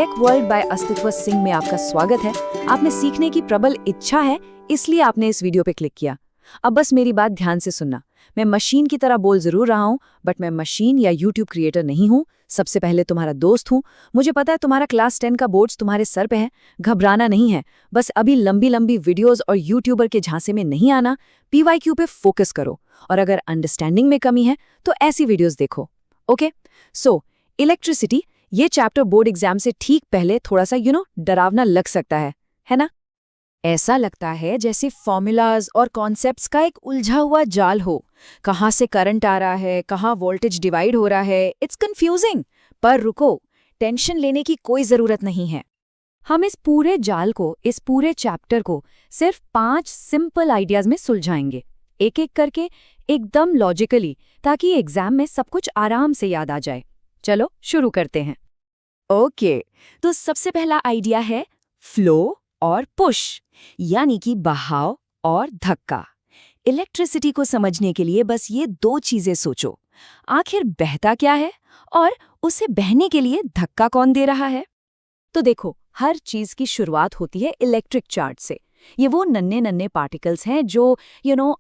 Tech world by अस्तित्व सिंह में आपका स्वागत है। आपने सीखने की प्रबल इच्छा है, इसलिए आपने इस वीडियो पे क्लिक किया। अब बस मेरी बात ध्यान से सुनना। मैं मशीन की तरह बोल जरूर रहा हूँ, बट मैं मशीन या यूट्यूब क्रिएटर नहीं हूँ। सबसे पहले तुम्हारा दोस्त हूँ। मुझे पता है तुम्हारा क्लास 10 का बोर्ड्स तुम्हारे सर पे है। घबराना नहीं है, बस अभी लंबी लंबी वीडियोस और यूट्यूबर के झांसे में नहीं आना। PYQ पे फोकस करो, और अगर अंडरस्टैंडिंग में कमी है तो ऐसी वीडियोस देखो। ओके, सो इलेक्ट्रिसिटी, ये चैप्टर बोर्ड एग्जाम से ठीक पहले थोड़ा सा डरावना लग सकता है ना? ऐसा लगता है जैसे फॉर्मूलाज और कॉन्सेप्ट्स का एक उलझा हुआ जाल हो। कहाँ से करंट आ रहा है, कहाँ वोल्टेज डिवाइड हो रहा है, इट्स कंफ्यूजिंग। पर रुको, टेंशन लेने की कोई जरूरत नहीं है। हम इस पूरे जाल को, इस पूरे चैप्टर को सिर्फ 5 सिंपल आइडियाज में सुलझाएंगे, एक एक करके, एकदम लॉजिकली, ताकि एग्जाम में सब कुछ आराम से याद आ जाए। चलो शुरू करते हैं। ओके, तो सबसे पहला आइडिया है फ्लो और पुश, यानी कि बहाव और धक्का। इलेक्ट्रिसिटी को समझने के लिए बस ये 2 चीजें सोचो। आखिर बहता क्या है और उसे बहने के लिए धक्का कौन दे रहा है? तो देखो, हर चीज की शुरुआत होती है इलेक्ट्रिक चार्ज से। ये वो नन्हे नन्हे पार्टिकल्स हैं जो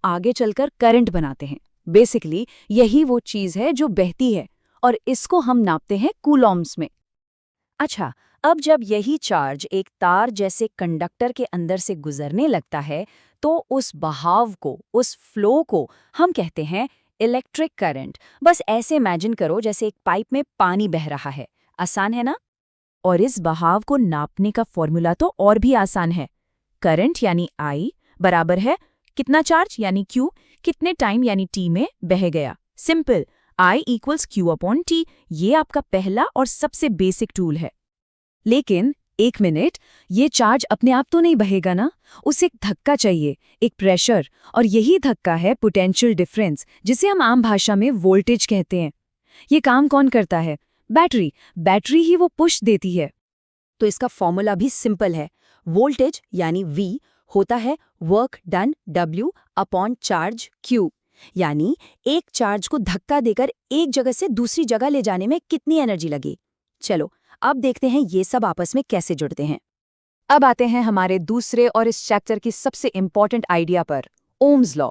आगे चलकर करंट बनाते हैं। बेसिकली यही वो चीज है जो बहती है, और इसको हम नापते हैं कूलॉम्स में। अच्छा, अब जब यही चार्ज एक तार जैसे कंडक्टर के अंदर से गुजरने लगता है, तो उस बहाव को, उस फ्लो को हम कहते हैं इलेक्ट्रिक करंट। बस ऐसे इमेजिन करो जैसे एक पाइप में पानी बह रहा है। आसान है ना? और इस बहाव को नापने का फॉर्मूला तो और भी आसान है। करंट यानी I बराबर है कितना चार्ज यानी Q, कितने टाइम यानी T में बह गया। Simple, I equals Q/T। ये आपका पहला और सबसे बेसिक टूल है। लेकिन एक मिनट, ये चार्ज अपने आप तो नहीं बहेगा ना, उसे एक धक्का चाहिए, एक प्रेशर। और यही धक्का है पोटेंशियल डिफरेंस, जिसे हम आम भाषा में वोल्टेज कहते हैं। ये काम कौन करता है? बैटरी ही वो पुश देती है। तो इसका फॉर्मूला भी सिंपल है। वोल्टेज यानी V होता है वर्क डन W/चार्ज Q, यानी एक चार्ज को धक्का देकर एक जगह से दूसरी जगह ले जाने में कितनी एनर्जी लगी। चलो अब देखते हैं ये सब आपस में कैसे जुड़ते हैं। अब आते हैं हमारे दूसरे और इस चैप्टर की सबसे इंपॉर्टेंट आइडिया पर, ओम्स लॉ।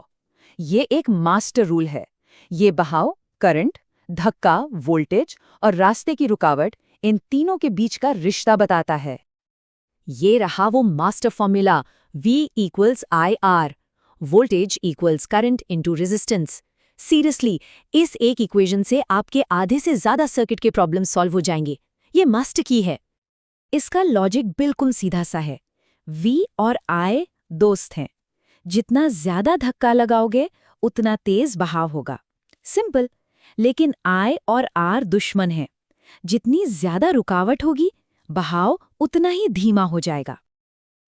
ये एक मास्टर रूल है। ये बहाव, करंट, धक्का, वोल्टेज और रास्ते की रुकावट, इन तीनों के बीच का रिश्ता बताता है। ये रहा वो master formula, V equals IR, voltage equals current into resistance. Seriously, इस एक इक्वेशन से आपके आधे से ज्यादा सर्किट के प्रॉब्लम सॉल्व हो जाएंगे। ये मस्ट की है। इसका लॉजिक बिल्कुल सीधा सा है। V और I दोस्त हैं। जितना ज्यादा धक्का लगाओगे उतना तेज बहाव होगा। सिंपल। लेकिन I और R दुश्मन हैं। जितनी ज्यादा रुकावट होगी, बहाव उतना ही धीमा हो जाएगा।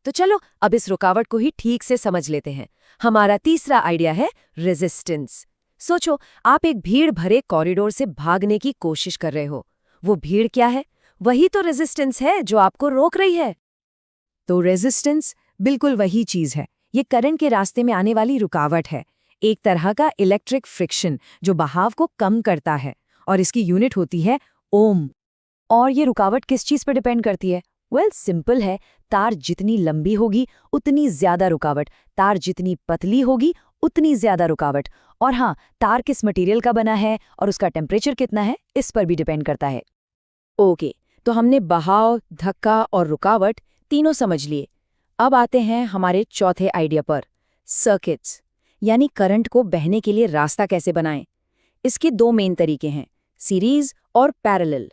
तो चलो अब इस रुकावट को ही ठीक से समझ लेते हैं। हमारा तीसरा आइडिया है रेजिस्टेंस। सोचो, आप एक भीड़ भरे कॉरिडोर से भागने की कोशिश कर रहे हो। वो भीड़ क्या है? वही तो रेजिस्टेंस है जो आपको रोक रही है। तो रेजिस्टेंस बिल्कुल वही चीज है। ये करंट के रास्ते में आने वाली रुकावट है, एक तरह का इलेक्ट्रिक फ्रिक्शन जो बहाव को कम करता है, और इसकी यूनिट होती है ओम। और ये रुकावट किस चीज पर डिपेंड करती है? सिंपल है। तार जितनी लंबी होगी उतनी ज्यादा रुकावट, तार जितनी पतली होगी उतनी ज्यादा रुकावट। और हाँ, तार किस मटेरियल का बना है और उसका टेम्परेचर कितना है, इस पर भी डिपेंड करता है। ओके, तो हमने बहाव, धक्का और रुकावट तीनों समझ लिए। अब आते हैं हमारे चौथे आइडिया पर, सर्किट्स, यानी करंट को बहने के लिए रास्ता कैसे बनाएं। इसके 2 मेन तरीके हैं, सीरीज और पैरेलल।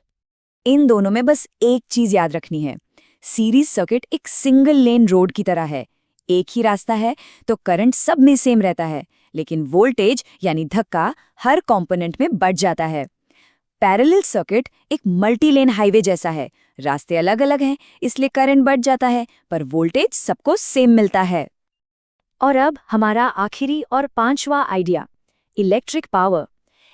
इन दोनों में बस एक चीज याद रखनी है, सीरीज सर्किट एक सिंगल लेन रोड की तरह है। एक ही रास्ता है तो करंट सब में सेम रहता है, लेकिन वोल्टेज यानी धक्का हर कंपोनेंट में बढ़ जाता है। पैरेलल सर्किट एक मल्टी लेन हाईवे जैसा है। रास्ते अलग अलग हैं, इसलिए करंट बढ़ जाता है, पर वोल्टेज सबको सेम मिलता है। और अब हमारा आखिरी और 5वां आइडिया, इलेक्ट्रिक पावर।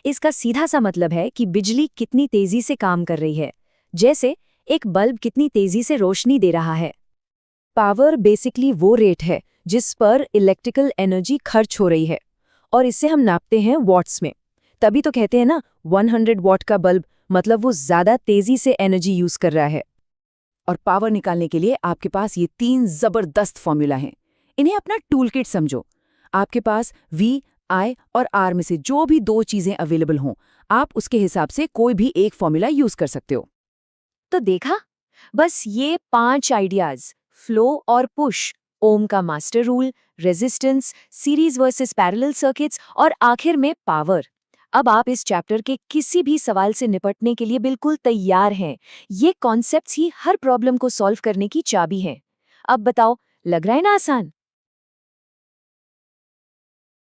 इसका सीधा सा मतलब है कि बिजली कितनी तेजी से काम कर रही है, जैसे एक बल्ब कितनी तेजी से रोशनी दे रहा है। पावर बेसिकली वो रेट है जिस पर इलेक्ट्रिकल एनर्जी खर्च हो रही है, और इसे हम नापते हैं वॉट्स में। तभी तो कहते हैं ना, 100 वॉट का बल्ब मतलब वो ज्यादा तेजी से एनर्जी यूज कर रहा है। और पावर निकालने के लिए आपके पास ये 3 जबरदस्त फॉर्मूला हैं। इन्हें अपना टूलकिट समझो। आपके पास V, I और R में से जो भी 2 चीजें अवेलेबल हों, आप उसके हिसाब से कोई भी एक फॉर्मूला यूज कर सकते हो। तो देखा, बस ये 5 आइडियाज, फ्लो और पुश, ओम का master rule, resistance, series versus parallel circuits और आखिर में पावर। अब आप इस चैप्टर के किसी भी सवाल से निपटने के लिए बिल्कुल तैयार हैं। ये कॉन्सेप्ट्स ही हर प्रॉब्लम को सॉल्व करने की चाबी हैं। अब बताओ, लग रहा है ना आसान?